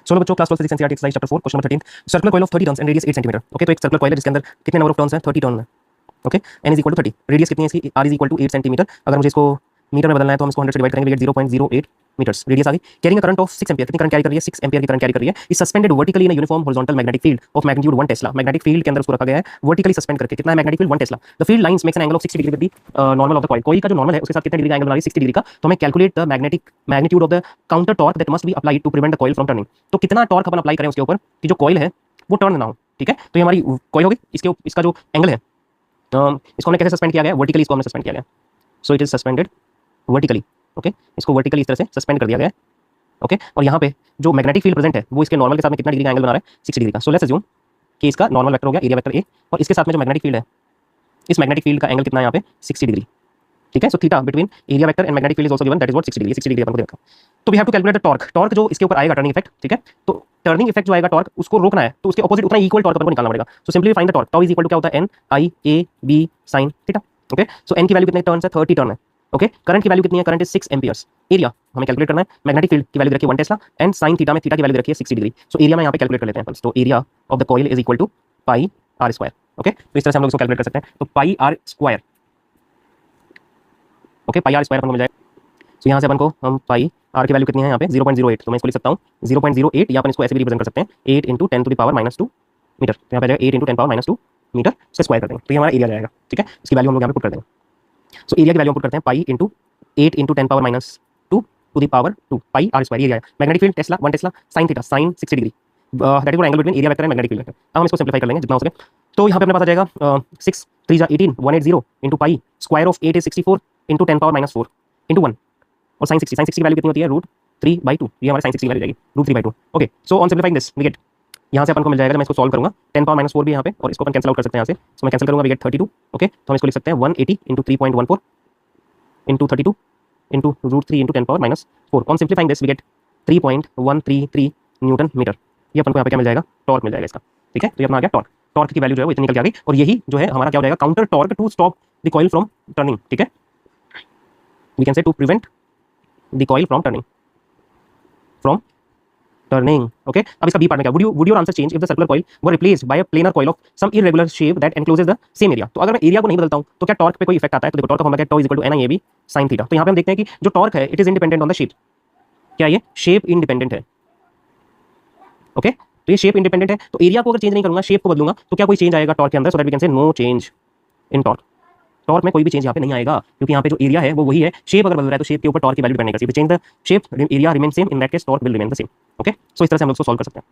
Solo बच्चों, class 12 physics NCERT exercise chapter 4 question number 13, circular coil of 30 turns and radius 8 centimetre. Okay, तो एक circular coil है जिसके अंदर कितने नंबर ऑफ टर्न्स हैं? 30 टर्न है। Okay, n is equal to 30, radius कितनी है इसकी? r is equal to 8 centimetre. अगर मुझे इसको मीटर में बदलना है तो हम इसको 100 से डिवाइड करेंगे, वी गेट 0.08 मीटर्स। रेडियस आ गई। Carrying a current of 6 ampere, कितनी करंट कैरी कर रही है? 6 एम्पीयर की करंट कैरी कर रही है। Is suspended vertically in a uniform horizontal magnetic field of magnitude 1 Tesla. Magnetic field के अंदर उसको रखा गया है वर्टिकली सस्पेंड करके। कितना है magnetic field? 1 Tesla. The field lines makes an angle of 60 degree with the normal of the coil. Coil का जो नॉर्मल है उसके साथ कितने डिग्री का एंगल बना रही है? 60 डिग्री का। तो हमें calculate the magnetic magnitude of the counter torque that must be applied to prevent the coil from turning. तो कितना टॉर्क अपन अप्लाई करें उसके ऊपर कि जो कॉइल है वो टर्न ना हो। ठीक है, तो ये हमारी कॉइल होगी। इसका जो एंगल है इसको हमने कैसे सस्पेंड किया गया? वर्टिकली इसको हमने सस्पेंड किया गया। So it is suspended vertically. Okay, इसको वर्टिकली इस तरह से सस्पेंड कर दिया गया है। ओके, और यहाँ पे जो मैग्नेटिक फील्ड प्रेजेंट है वो इसके नॉर्मल के साथ में कितना डिग्री का एंगल बना रहा है? 60 डिग्री का। सो लेट्स अज्यूम कि इसका नॉर्मल वेक्टर हो गया एरिया वेक्टर ए, और इसके साथ में जो मैग्नेटिक फील्ड है इस मैग्नेटिक फील्ड का एंगल कितना है यहाँ पे? 60 डिग्री। ठीक है, so theta between area vector and magnetic field is also given, that is what 60 degree. 60 degree अपन को देखा। तो we have to calculate the torque. Torque जो इसके ऊपर आएगा टर्निंग इफेक्ट, ठीक है, तो टर्निंग इफेक्ट जो आएगा टॉर्क उसको रोकना है तो उसके ऑपोजिट उतना इक्वल टॉर्क अपन को निकालना पड़ेगा। So simply find the torque. Tau is equal to क्या होता है? n i a b sin theta. Okay, so n की वैल्यू कितने टर्न्स है? 30 टर्न है। ओके, करंट की वैल्यू कितनी है? Current is 6 amperes. एरिया हमें कैलकुलेट करना है। मैग्नेटिक फील्ड की वैल्यू रखी है 1 टेस्ला एंड sin थीटा में थीटा की वैल्यू रखी है 60 डिग्री। सो एरिया में यहाँ पे कैलकुलेट कर लेते हैं। तो area of the coil is equal to pi r square. Okay, तो इस तरह से हम लोग इसको कैलकुलेट कर सकते हैं। तो pi r square, okay, pi r square अपन को मिल जाएगा। तो यहाँ से अपन को हम पाई आर की वैल्यू कितनी है यहाँ पे? 0.08। तो मैं इसको लिख सकता हूँ 0.08, या अपन इसको ऐसे भी रिप्रेजेंट कर सकते हैं 8 × 10 टू द पावर -2 मीटर। तो यहाँ पे आ जाएगा 8 × 10 पावर -2 मीटर से स्क्वायर कर देंगे तो ये हमारा एरिया जाएगा। ठीक है, इसकी वैल्यू हम लोग यहाँ पे पुट कर देंगे। सो एरिया की वैल्यू पुट करते हैं pi into 8 × 10 power -2 to the power 2 pi r square. Area magnetic field tesla 1 tesla sin theta sin 60 degree, that is angle between area vector and magnetic field vector. अब हम इसको simplify कर लेंगे जितना हो सके। तो यहाँ पे अपने पास आ जाएगा 6 3 18 180 into pi square of 8 is 64 into 10 power -4 into 1, और sin 60 की वैल्यू कितनी होती है? √3/2। ये हमारे sin 60 की वैल्यू जाएगी √3/2। Okay, so on simplifying this we get, यहाँ से अपन को मिल जाएगा, जब मैं इसको सॉल्व करूंगा 10 पावर -4 भी यहाँ पे, और इसको अपन कैंसिल आउट कर सकते हैं यहाँ से। सो मैं कैंसिल करूंगा, वी गेट 32। ओके, तो हम इसको लिख सकते हैं 180 into 3.14 into 32 into √3 into 10 power -4। On simplifying this we get 3.133 newton metre. ये अपन को यहाँ पे क्या मिल जाएगा? टॉर्क मिल जाएगा इसका। ठीक है, तो ये अपना आ गया टॉर्क। टॉर्क की वैल्यू जो है वो इतनी निकल के आ गई, और यही जो है हमारा क्या हो जाएगा? Counter torque to stop the coil from turning. ठीक है, we can say to prevent the coil from turning. Okay, अब इसका बी पार्ट में क्या? Would your answer change if the circular coil were replaced by a planar coil of some irregular shape that encloses the same area. तो अगर मैं area को नहीं बदलता हूं तो क्या टॉर्क पे कोई इफेक्ट आता है? तो देखो, टॉर्क का फॉर्मूला क्या है? Tau is equal to NIAB sin theta. तो यहाँ पे हम देखते हैं कि जो टॉर्क है it is independent on the shape. क्या ये शेप इंडिपेंडेंट है? ओके, तो ये शेप इंडिपेंडेंट है, तो एरिया को अगर चेंज नहीं करूंगा, शेप को बदलूंगा, तो क्या कोई चेंज आएगा टॉर्क के अंदर? So that we can say no change in torque. Torque में कोई भी चेंज यहाँ पे नहीं आएगा, क्योंकि यहाँ पे जो एरिया है वो वही है। शेप अगर बदल रहा है तो शेप के ऊपर टॉर्क की वैल्यू डिपेंड नहीं करती। Change the shape, area remain same, in that case torque will remain the same. Okay, so इस तरह से हम लोग इसको सॉल्व कर सकते हैं।